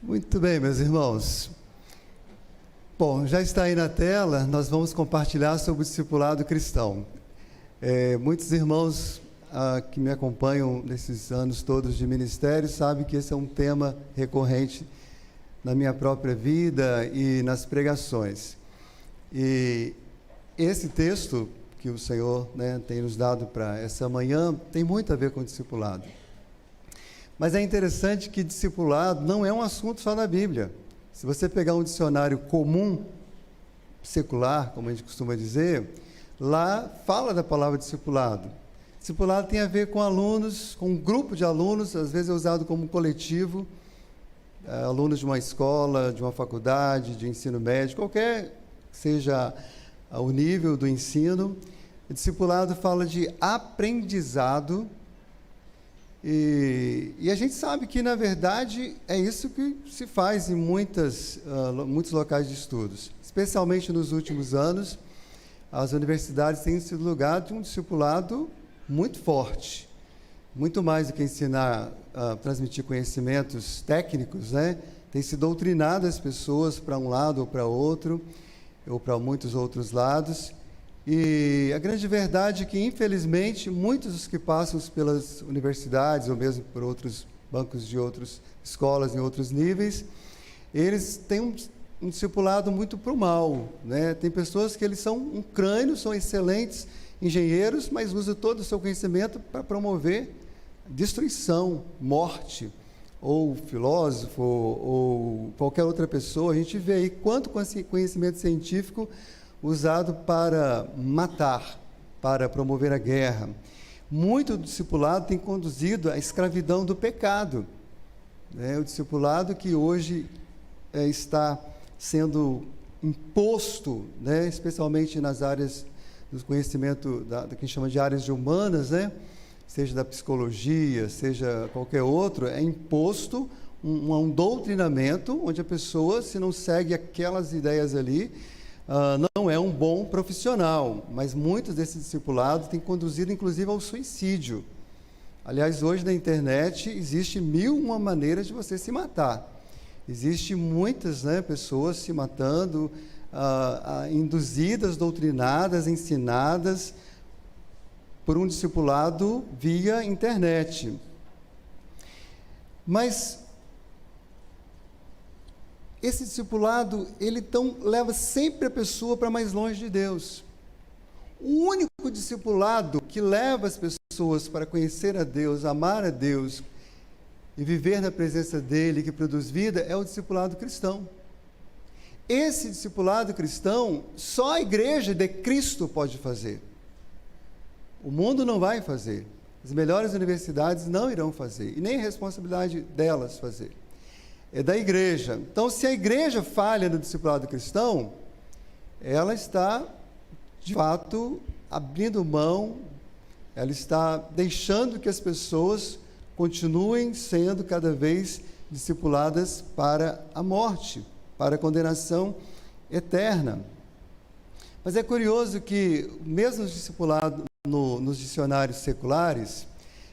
Muito bem, meus irmãos. Bom, já está aí na tela, nós vamos compartilhar sobre o discipulado cristão. Muitos irmãos que me acompanham nesses anos todos de ministério sabem que esse é um tema recorrente na minha própria vida e nas pregações. E esse texto que o Senhor tem nos dado para essa manhã tem muito a ver com o discipulado. Mas é interessante que discipulado não é um assunto só na Bíblia. Se você pegar um dicionário comum, secular, como a gente costuma dizer, lá fala da palavra discipulado. Discipulado tem a ver com alunos, com um grupo de alunos, às vezes é usado como coletivo, alunos de uma escola, de uma faculdade, de ensino médio, qualquer que seja o nível do ensino. O discipulado fala de aprendizado. E a gente sabe que, na verdade, é isso que se faz em muitos locais de estudos. Especialmente nos últimos anos, as universidades têm sido lugar de um discipulado muito forte. Muito mais do que ensinar a transmitir conhecimentos técnicos, tem se doutrinado as pessoas para um lado ou para outro, ou para muitos outros lados. E a grande verdade é que, infelizmente, muitos dos que passam pelas universidades, ou mesmo por outros bancos de outras escolas em outros níveis, eles têm um discipulado muito para o mal. Tem pessoas que eles são um crânio, são excelentes engenheiros, mas usam todo o seu conhecimento para promover destruição, morte, ou filósofo, ou qualquer outra pessoa. A gente vê aí quanto conhecimento científico usado para matar, para promover a guerra. Muito do discipulado tem conduzido à escravidão do pecado. O discipulado que hoje está sendo imposto, especialmente nas áreas do conhecimento, que a gente chama de áreas de humanas, seja da psicologia, seja qualquer outro, é imposto um doutrinamento onde a pessoa, se não segue aquelas ideias ali, não é um bom profissional, mas muitos desses discipulados têm conduzido, inclusive, ao suicídio. Aliás, hoje na internet existe 1001 maneiras de você se matar. Existem muitas pessoas se matando, induzidas, doutrinadas, ensinadas por um discipulado via internet. Mas esse discipulado, ele então leva sempre a pessoa para mais longe de Deus. O único discipulado que leva as pessoas para conhecer a Deus, amar a Deus e viver na presença dEle, que produz vida, é o discipulado cristão. Esse discipulado cristão, só a igreja de Cristo pode fazer. O mundo não vai fazer. As melhores universidades não irão fazer, e nem a responsabilidade delas fazer. É da igreja. Então, se a igreja falha no discipulado cristão, ela está, de fato, abrindo mão, ela está deixando que as pessoas continuem sendo cada vez discipuladas para a morte, para a condenação eterna. Mas é curioso que, mesmo discipulado nos dicionários seculares,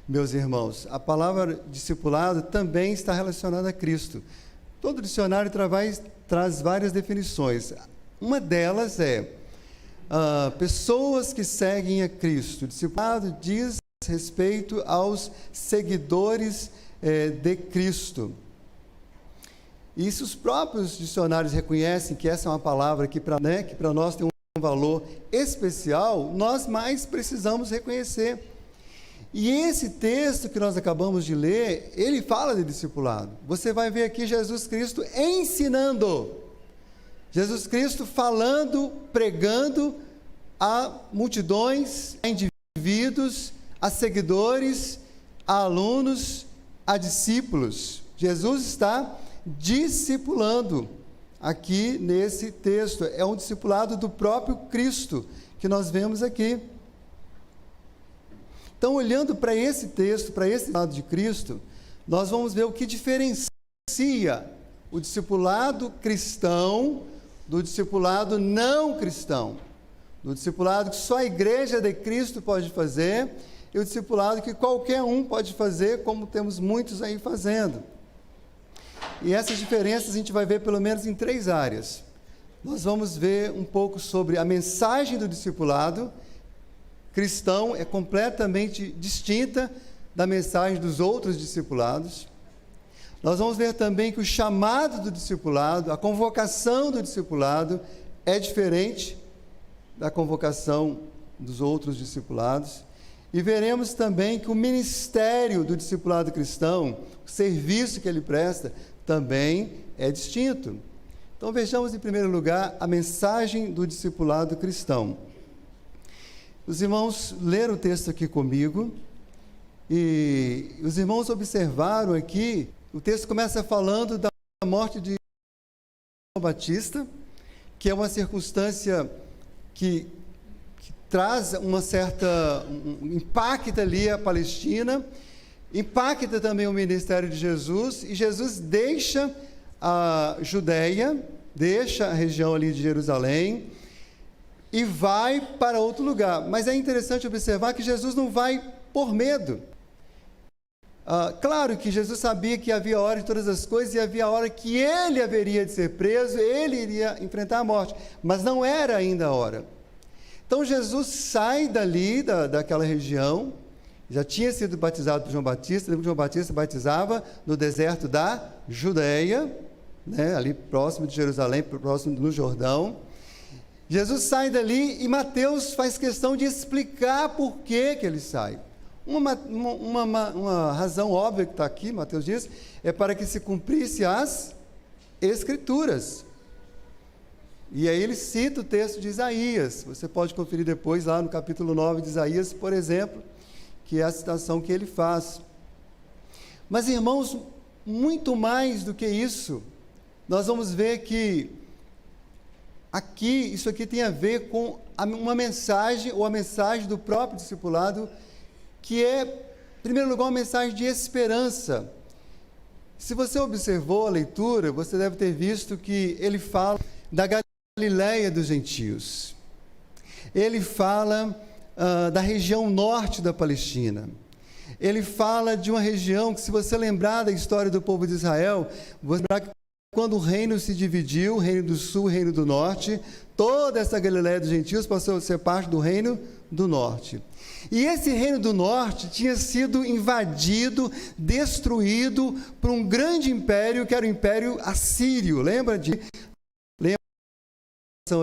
meus irmãos, a palavra discipulado também está relacionada a Cristo. Todo dicionário traz várias definições. Uma delas é pessoas que seguem a Cristo. Discipulado diz respeito aos seguidores de Cristo. E se os próprios dicionários reconhecem que essa é uma palavra que para nós tem um valor especial, nós mais precisamos reconhecer. E esse texto que nós acabamos de ler, ele fala de discipulado. Você vai ver aqui Jesus Cristo ensinando. Jesus Cristo falando, pregando a multidões, a indivíduos, a seguidores, a alunos, a discípulos. Jesus está discipulando aqui nesse texto. É um discipulado do próprio Cristo que nós vemos aqui. Então, olhando para esse texto, para esse lado de Cristo, nós vamos ver o que diferencia o discipulado cristão do discipulado não cristão, do discipulado que só a igreja de Cristo pode fazer e o discipulado que qualquer um pode fazer, como temos muitos aí fazendo. E essas diferenças a gente vai ver pelo menos em 3 áreas. Nós vamos ver um pouco sobre a mensagem do discipulado cristão, é completamente distinta da mensagem dos outros discipulados. Nós vamos ver também que o chamado do discipulado, a convocação do discipulado é diferente da convocação dos outros discipulados. E veremos também que o ministério do discipulado cristão, o serviço que ele presta, também é distinto. Então vejamos em primeiro lugar a mensagem do discipulado cristão. Os irmãos leram o texto aqui comigo e os irmãos observaram aqui, o texto começa falando da morte de João Batista, que é uma circunstância que traz uma certa, impacta ali a Palestina, impacta também o ministério de Jesus, e Jesus deixa a Judéia, deixa a região ali de Jerusalém, e vai para outro lugar. Mas é interessante observar que Jesus não vai por medo. Claro que Jesus sabia que havia a hora de todas as coisas, e havia a hora que ele haveria de ser preso, ele iria enfrentar a morte, mas não era ainda a hora. Então Jesus sai dali, daquela região, já tinha sido batizado por João Batista. João Batista batizava no deserto da Judéia, né, ali próximo de Jerusalém, próximo do Jordão. Jesus sai dali e Mateus faz questão de explicar por que ele sai. Uma razão óbvia que está aqui, Mateus diz, é para que se cumprisse as Escrituras. E aí ele cita o texto de Isaías. Você pode conferir depois lá no capítulo 9 de Isaías, por exemplo, que é a citação que ele faz. Mas, irmãos, muito mais do que isso, nós vamos ver que aqui, isso aqui tem a ver com uma mensagem, ou a mensagem do próprio discipulado, que é, em primeiro lugar, uma mensagem de esperança. Se você observou a leitura, você deve ter visto que ele fala da Galileia dos gentios. Ele fala da região norte da Palestina. Ele fala de uma região que, se você lembrar da história do povo de Israel, você lembrar que quando o reino se dividiu, o reino do sul e o reino do norte, toda essa Galileia dos gentios passou a ser parte do reino do norte. E esse reino do norte tinha sido invadido, destruído por um grande império, que era o Império Assírio. Lembra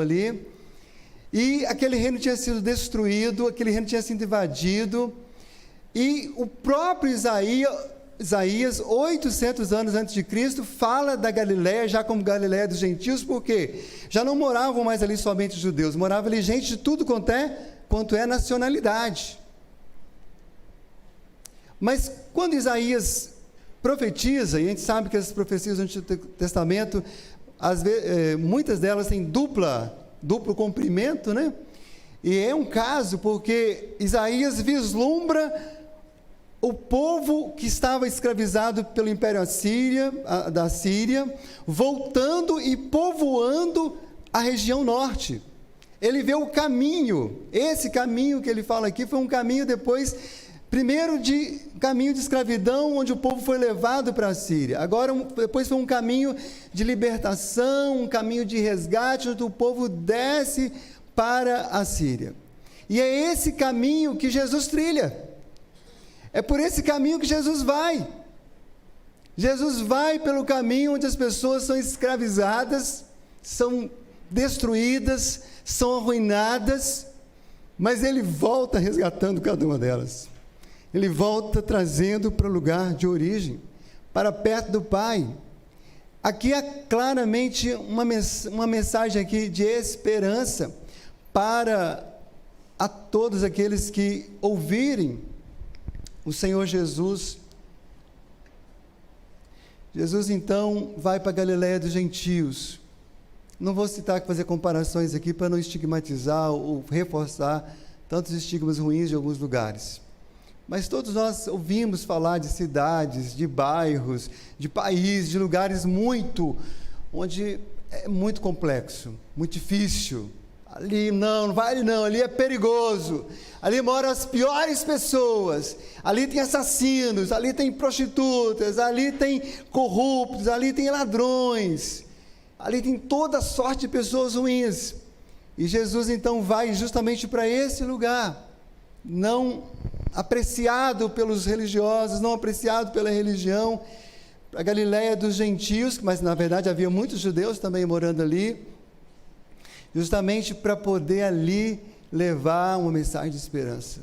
ali? E aquele reino tinha sido destruído, aquele reino tinha sido invadido, e o próprio Isaías, 800 anos antes de Cristo, fala da Galileia já como Galileia dos gentios, porque já não moravam mais ali somente judeus, morava ali gente de tudo quanto é nacionalidade. Mas quando Isaías profetiza, e a gente sabe que as profecias do Antigo Testamento, muitas delas têm duplo cumprimento, né? E é um caso porque Isaías vislumbra o povo que estava escravizado pelo Império da Síria, voltando e povoando a região norte. Ele vê o caminho, esse caminho que ele fala aqui foi um caminho depois, primeiro de caminho de escravidão, onde o povo foi levado para a Síria. Agora, depois foi um caminho de libertação, um caminho de resgate, onde o povo desce para a Síria. E é esse caminho que Jesus trilha. É por esse caminho que Jesus vai. Jesus vai pelo caminho onde as pessoas são escravizadas, são destruídas, são arruinadas, mas ele volta resgatando cada uma delas. Ele volta trazendo para o lugar de origem, para perto do Pai. Aqui há claramente uma mensagem aqui de esperança para a todos aqueles que ouvirem o Senhor Jesus. Jesus, então, vai para a Galileia dos gentios. Não vou fazer comparações aqui para não estigmatizar ou reforçar tantos estigmas ruins de alguns lugares. Mas todos nós ouvimos falar de cidades, de bairros, de países, de lugares onde é muito complexo, muito difícil. Ali não vai ali não, ali é perigoso. Ali moram as piores pessoas. Ali tem assassinos, ali tem prostitutas, ali tem corruptos, ali tem ladrões. Ali tem toda sorte de pessoas ruins. E Jesus então vai justamente para esse lugar, não apreciado pelos religiosos, não apreciado pela religião, a Galiléia dos gentios, mas na verdade havia muitos judeus também morando ali, justamente para poder ali levar uma mensagem de esperança.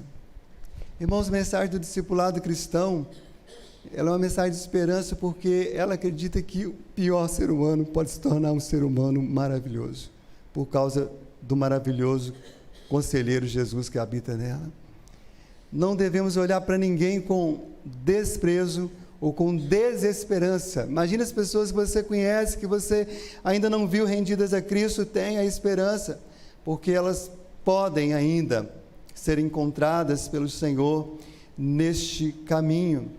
Irmãos, a mensagem do discipulado cristão, ela é uma mensagem de esperança porque ela acredita que o pior ser humano pode se tornar um ser humano maravilhoso, por causa do maravilhoso conselheiro Jesus que habita nela. Não devemos olhar para ninguém com desprezo ou com desesperança. Imagina as pessoas que você conhece, que você ainda não viu rendidas a Cristo, tenha esperança, porque elas podem ainda ser encontradas pelo Senhor neste caminho.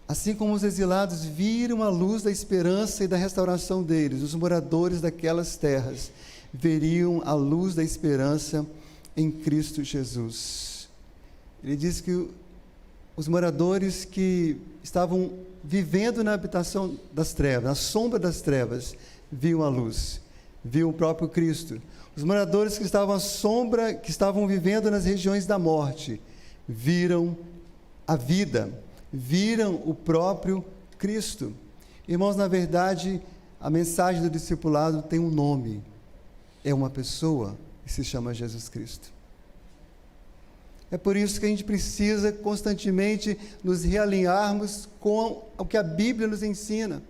Assim como os exilados viram a luz da esperança e da restauração deles, os moradores daquelas terras veriam a luz da esperança em Cristo Jesus. Ele diz que os moradores que estavam vivendo na habitação das trevas, na sombra das trevas, viam a luz, viam o próprio Cristo. Os moradores que estavam à sombra, que estavam vivendo nas regiões da morte, viram a vida, viram o próprio Cristo. Irmãos, na verdade, a mensagem do discipulado tem um nome, é uma pessoa que se chama Jesus Cristo. É por isso que a gente precisa constantemente nos realinharmos com o que a Bíblia nos ensina.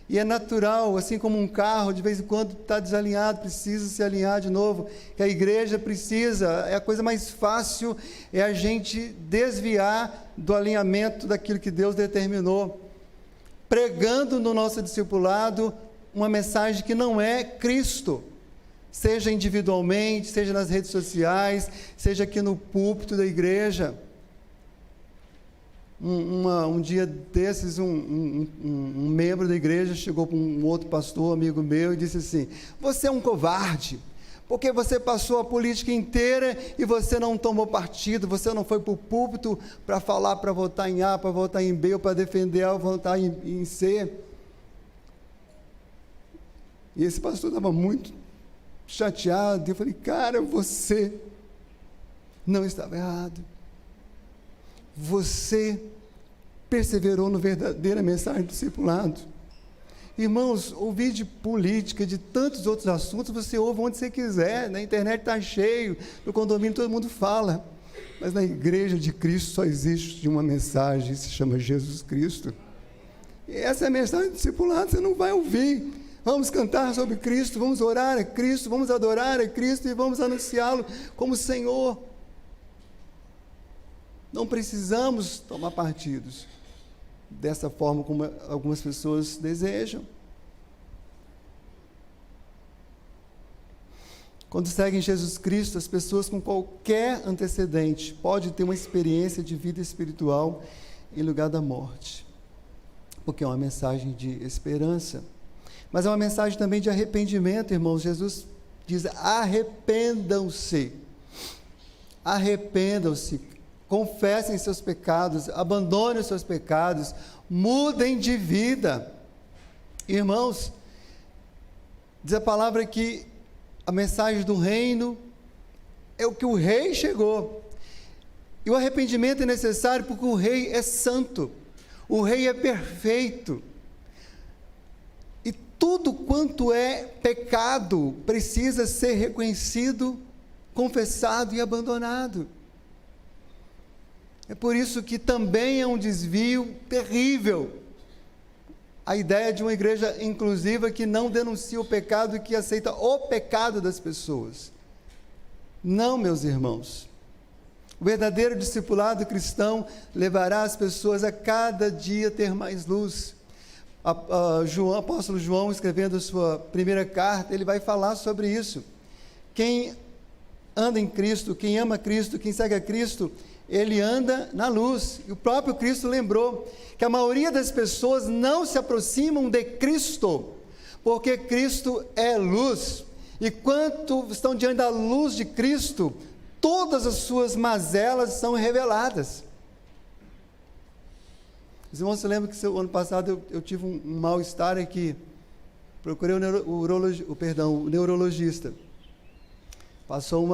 E é natural, assim como um carro, de vez em quando está desalinhado, precisa se alinhar de novo, que a igreja precisa, é a coisa mais fácil, é a gente desviar do alinhamento daquilo que Deus determinou, pregando no nosso discipulado uma mensagem que não é Cristo, seja individualmente, seja nas redes sociais, seja aqui no púlpito da igreja. Um dia desses, um membro da igreja chegou para um outro pastor, amigo meu, e disse assim: você é um covarde, porque você passou a política inteira e você não tomou partido, você não foi para o púlpito para falar para votar em A, para votar em B, ou para defender A, ou votar em C. E esse pastor estava muito chateado, e eu falei: cara, você não estava errado. Você perseverou na verdadeira mensagem do discipulado. Irmãos, ouvir de política, de tantos outros assuntos, você ouve onde você quiser, na internet está cheio, no condomínio todo mundo fala, mas na igreja de Cristo só existe uma mensagem, se chama Jesus Cristo. E essa é a mensagem do discipulado, você não vai ouvir. Vamos cantar sobre Cristo, vamos orar a Cristo, vamos adorar a Cristo e vamos anunciá-lo como Senhor. Não precisamos tomar partidos dessa forma como algumas pessoas desejam. Quando seguem Jesus Cristo, as pessoas com qualquer antecedente podem ter uma experiência de vida espiritual em lugar da morte, porque é uma mensagem de esperança, mas é uma mensagem também de arrependimento, irmãos. Jesus diz: arrependam-se, arrependam-se, confessem seus pecados, abandonem os seus pecados, mudem de vida. Irmãos, diz a palavra que a mensagem do reino é o que o rei chegou. E o arrependimento é necessário porque o rei é santo, o rei é perfeito. E tudo quanto é pecado precisa ser reconhecido, confessado e abandonado. É por isso que também é um desvio terrível a ideia de uma igreja inclusiva que não denuncia o pecado e que aceita o pecado das pessoas. Não, meus irmãos. O verdadeiro discipulado cristão levará as pessoas a cada dia ter mais luz. O apóstolo João, escrevendo a sua primeira carta, ele vai falar sobre isso. Quem anda em Cristo, quem ama Cristo, quem segue a Cristo, ele anda na luz. E o próprio Cristo lembrou que a maioria das pessoas não se aproximam de Cristo, porque Cristo é luz, e quanto estão diante da luz de Cristo, todas as suas mazelas são reveladas. Os irmãos se lembram que ano passado eu tive um mal-estar aqui, procurei o neurologista, passou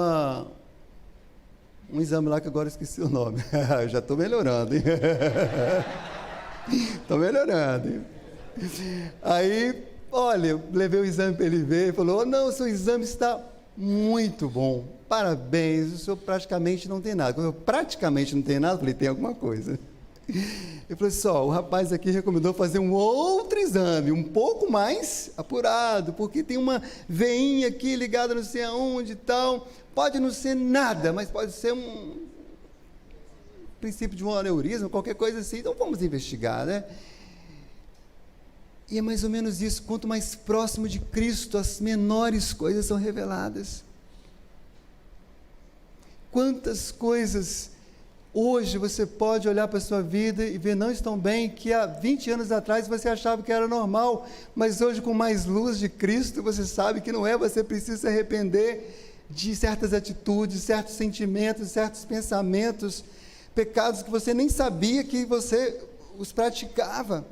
um exame lá que agora eu esqueci o nome, eu já estou melhorando, hein? Estou melhorando, hein? Aí, olha, eu levei o exame para ele ver, ele falou, não, o seu exame está muito bom, parabéns, o senhor praticamente não tem nada. Quando eu praticamente não tenho nada, eu falei, tem alguma coisa. Ele falou assim, o rapaz aqui recomendou fazer um outro exame, um pouco mais apurado, porque tem uma veinha aqui ligada não sei aonde e tal, pode não ser nada, mas pode ser um princípio de um aneurisma, qualquer coisa assim, então vamos investigar, né? E é mais ou menos isso, quanto mais próximo de Cristo, as menores coisas são reveladas. Quantas coisas hoje você pode olhar para a sua vida e ver não estão bem, que há 20 anos atrás você achava que era normal, mas hoje com mais luz de Cristo, você sabe que não é, você precisa se arrepender de certas atitudes, certos sentimentos, certos pensamentos, pecados que você nem sabia que você os praticava.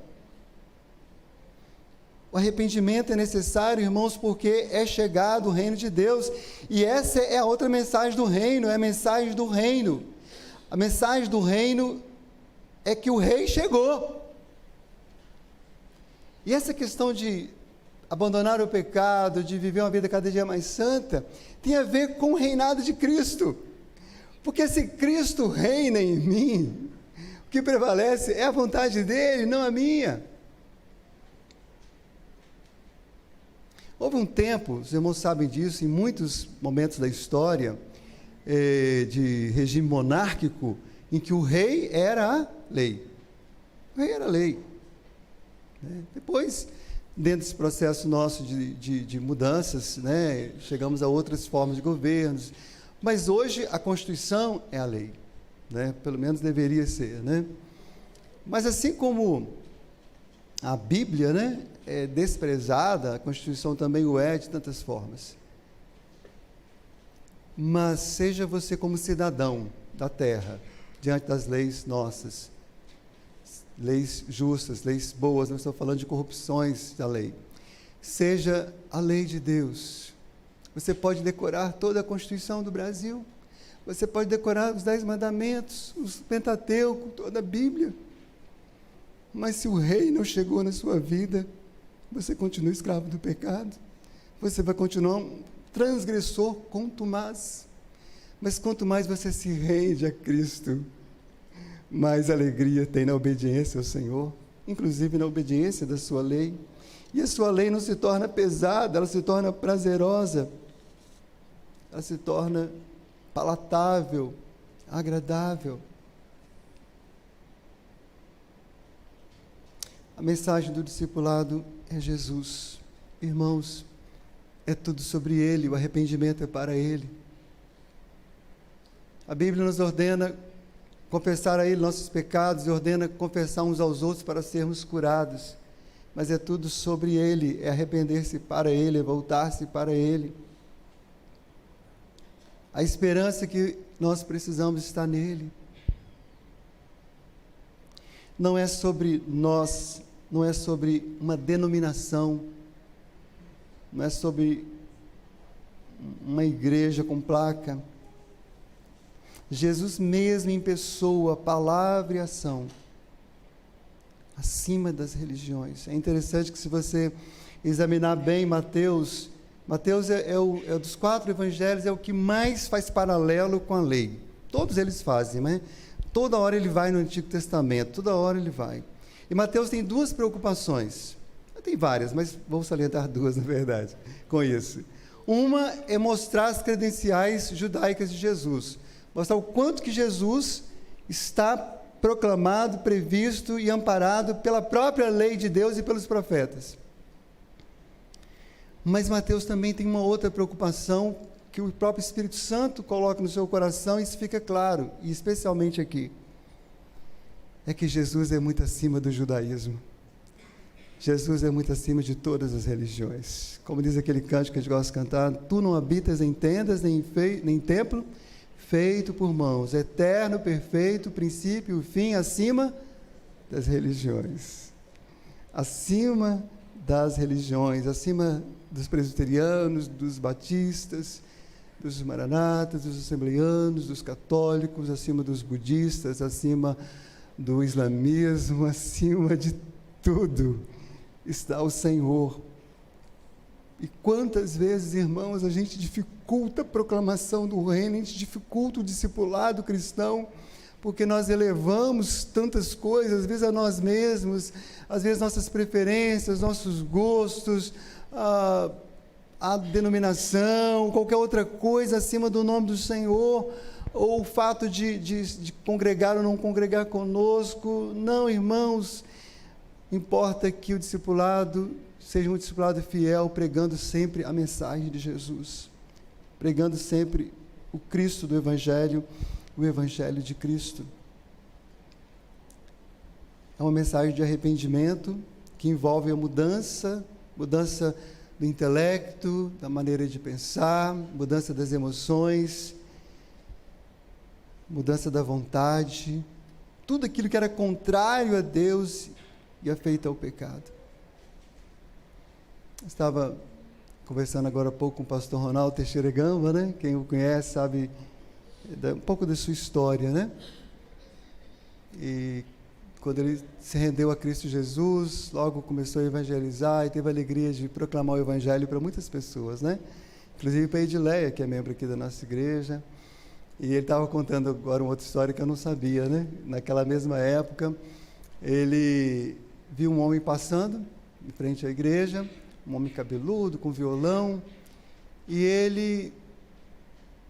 O arrependimento é necessário, irmãos, porque é chegado o reino de Deus, e essa é a outra mensagem do reino, é a mensagem do reino. A mensagem do reino é que o rei chegou. E essa questão de abandonar o pecado, de viver uma vida cada dia mais santa, tem a ver com o reinado de Cristo. Porque se Cristo reina em mim, o que prevalece é a vontade dele, não a minha. Houve um tempo, os irmãos sabem disso, em muitos momentos da história, de regime monárquico, em que o rei era a lei. O rei era a lei. Depois, dentro desse processo nosso de mudanças, chegamos a outras formas de governos, mas hoje a Constituição é a lei, pelo menos deveria ser. Mas assim como a Bíblia é desprezada, a Constituição também o é de tantas formas. Mas seja você como cidadão da terra, diante das leis nossas, leis justas, leis boas, não estou falando de corrupções da lei. Seja a lei de Deus. Você pode decorar toda a Constituição do Brasil, você pode decorar os 10 mandamentos, os Pentateuco, toda a Bíblia. Mas se o rei não chegou na sua vida, você continua escravo do pecado, você vai continuar transgressor contumaz. Mas quanto mais você se rende a Cristo, mais alegria tem na obediência ao Senhor, inclusive na obediência da sua lei. E a sua lei não se torna pesada, ela se torna prazerosa, ela se torna palatável, agradável. A mensagem do discipulado é Jesus. Irmãos, é tudo sobre Ele, o arrependimento é para Ele. A Bíblia nos ordena confessar a Ele nossos pecados e ordena confessar uns aos outros para sermos curados. Mas é tudo sobre Ele, é arrepender-se para Ele, é voltar-se para Ele. A esperança que nós precisamos está nele. Não é sobre nós, não é sobre uma denominação, não é sobre uma igreja com placa. Jesus mesmo em pessoa, palavra e ação, acima das religiões. É interessante que se você examinar bem Mateus é dos 4 evangelhos, é o que mais faz paralelo com a lei. Todos eles fazem, né? Toda hora ele vai no Antigo Testamento, toda hora ele vai. E Mateus tem 2 preocupações. Tem várias, mas vou salientar 2, na verdade, com isso. Uma é mostrar as credenciais judaicas de Jesus. Mostrar o quanto que Jesus está proclamado, previsto e amparado pela própria lei de Deus e pelos profetas. Mas Mateus também tem uma outra preocupação que o próprio Espírito Santo coloca no seu coração, e isso fica claro, e especialmente aqui. É que Jesus é muito acima do judaísmo. Jesus é muito acima de todas as religiões. Como diz aquele cântico que a gente gosta de cantar, tu não habitas em tendas, nem templo, feito por mãos, eterno, perfeito, princípio e fim, acima das religiões. Acima das religiões, acima dos presbiterianos, dos batistas, dos maranatas, dos assembleianos, dos católicos, acima dos budistas, acima do islamismo, acima de tudo está o Senhor. E quantas vezes, irmãos, a gente dificulta a proclamação do reino, a gente dificulta o discipulado cristão, porque nós elevamos tantas coisas, às vezes a nós mesmos, às vezes nossas preferências, nossos gostos, a denominação, qualquer outra coisa acima do nome do Senhor, ou o fato de congregar ou não congregar conosco. Não, irmãos, importa que o discipulado seja um discipulado fiel, pregando sempre a mensagem de Jesus, pregando sempre o Cristo do Evangelho, o Evangelho de Cristo. É uma mensagem de arrependimento que envolve a mudança do intelecto, da maneira de pensar, mudança das emoções, mudança da vontade, tudo aquilo que era contrário a Deus e afeito ao pecado. Estava conversando agora há pouco com o pastor Ronaldo Teixeira Gamba, né? Quem o conhece sabe um pouco da sua história, né? E quando ele se rendeu a Cristo Jesus, logo começou a evangelizar e teve a alegria de proclamar o evangelho para muitas pessoas, né? Inclusive para a Edileia, que é membro aqui da nossa igreja. E ele estava contando agora uma outra história que eu não sabia, né? Naquela mesma época, ele viu um homem passando em frente à igreja, um homem cabeludo, com violão, e ele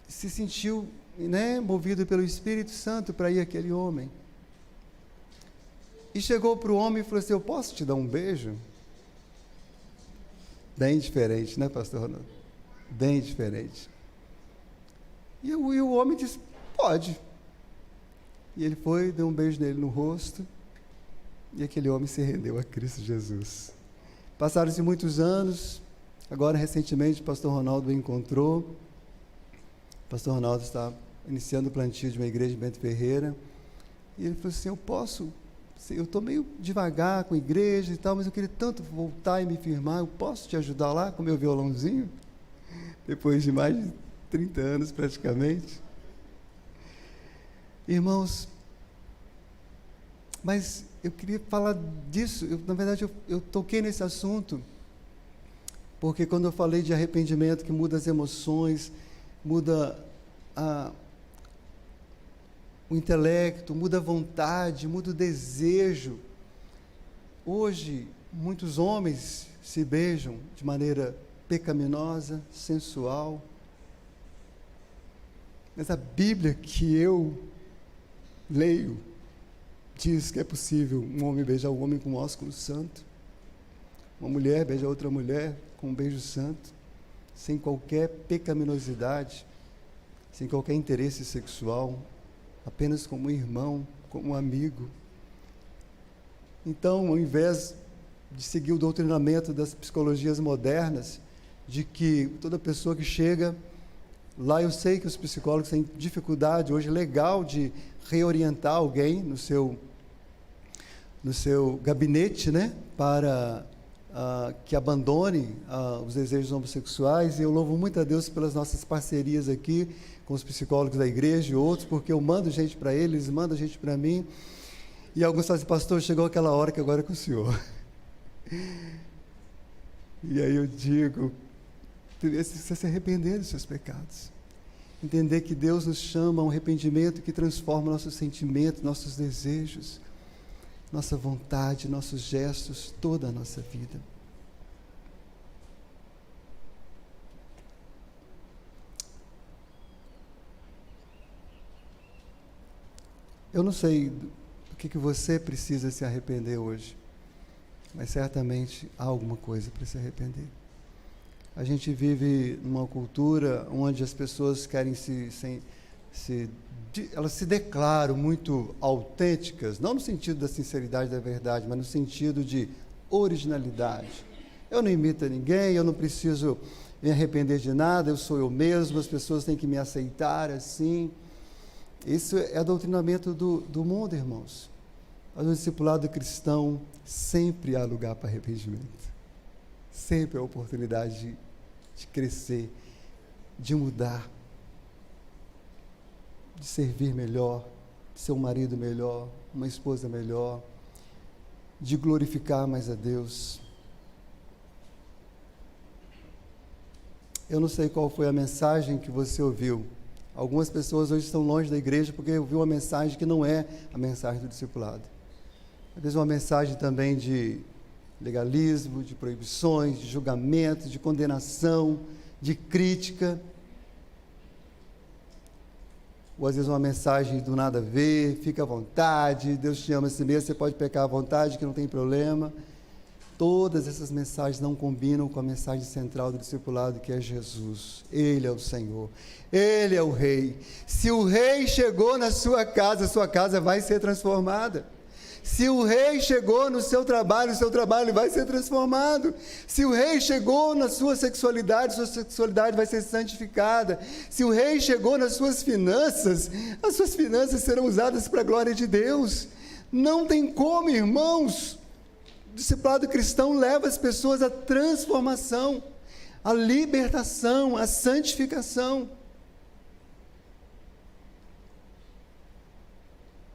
se sentiu, né, movido pelo Espírito Santo para ir àquele homem. E chegou para o homem e falou assim: eu posso te dar um beijo? Bem diferente, né, pastor Ronaldo? Bem diferente. E o homem disse: pode. E ele foi, deu um beijo nele no rosto, e aquele homem se rendeu a Cristo Jesus. Passaram-se muitos anos, agora recentemente o pastor Ronaldo o encontrou. O pastor Ronaldo está iniciando o plantio de uma igreja em Bento Ferreira, e ele falou assim: eu estou meio devagar com a igreja e tal, mas eu queria tanto voltar e me firmar, eu posso te ajudar lá com o meu violãozinho? Depois de mais de 30 anos praticamente. Irmãos, mas eu queria falar disso, na verdade eu toquei nesse assunto, porque quando eu falei de arrependimento que muda as emoções, muda o intelecto, muda a vontade, muda o desejo. Hoje, muitos homens se beijam de maneira pecaminosa, sensual, mas a Bíblia que eu leio diz que é possível um homem beijar um homem com um ósculo santo, uma mulher beijar outra mulher com um beijo santo, sem qualquer pecaminosidade, sem qualquer interesse sexual, apenas como um irmão, como um amigo. Então, ao invés de seguir o doutrinamento das psicologias modernas, de que toda pessoa que chega lá, eu sei que os psicólogos têm dificuldade hoje legal de reorientar alguém no seu gabinete, né, para que abandone os desejos homossexuais. E eu louvo muito a Deus pelas nossas parcerias aqui com os psicólogos da igreja e outros, porque eu mando gente para eles, mandam gente para mim, e alguns falam assim: pastor, chegou aquela hora que agora é com o senhor. E aí eu digo: você se arrepender dos seus pecados, entender que Deus nos chama a um arrependimento que transforma nossos sentimentos, nossos desejos, nossa vontade, nossos gestos, toda a nossa vida. Eu não sei do que você precisa se arrepender hoje, mas certamente há alguma coisa para se arrepender. A gente vive numa cultura onde as pessoas querem elas se declaram muito autênticas, não no sentido da sinceridade da verdade, mas no sentido de originalidade. Eu não imito ninguém, eu não preciso me arrepender de nada, eu sou eu mesmo, as pessoas têm que me aceitar assim. Isso é doutrinamento do mundo, irmãos. Mas no discipulado cristão sempre há lugar para arrependimento. Sempre há oportunidade de crescer, de mudar, de servir melhor, de ser um marido melhor, uma esposa melhor, de glorificar mais a Deus. Eu não sei qual foi a mensagem que você ouviu. Algumas pessoas hoje estão longe da igreja porque ouviu uma mensagem que não é a mensagem do discipulado. Às vezes uma mensagem também de legalismo, de proibições, de julgamento, de condenação, de crítica. Ou às vezes uma mensagem do nada a ver, fica à vontade, Deus te ama assim mesmo, você pode pecar à vontade, que não tem problema. Todas essas mensagens não combinam com a mensagem central do discipulado, que é Jesus. Ele é o Senhor, Ele é o Rei. Se o Rei chegou na sua casa vai ser transformada. Se o Rei chegou no seu trabalho vai ser transformado. Se o Rei chegou na sua sexualidade vai ser santificada. Se o Rei chegou nas suas finanças, as suas finanças serão usadas para a glória de Deus. Não tem como, irmãos. O discipulado cristão leva as pessoas à transformação, à libertação, à santificação.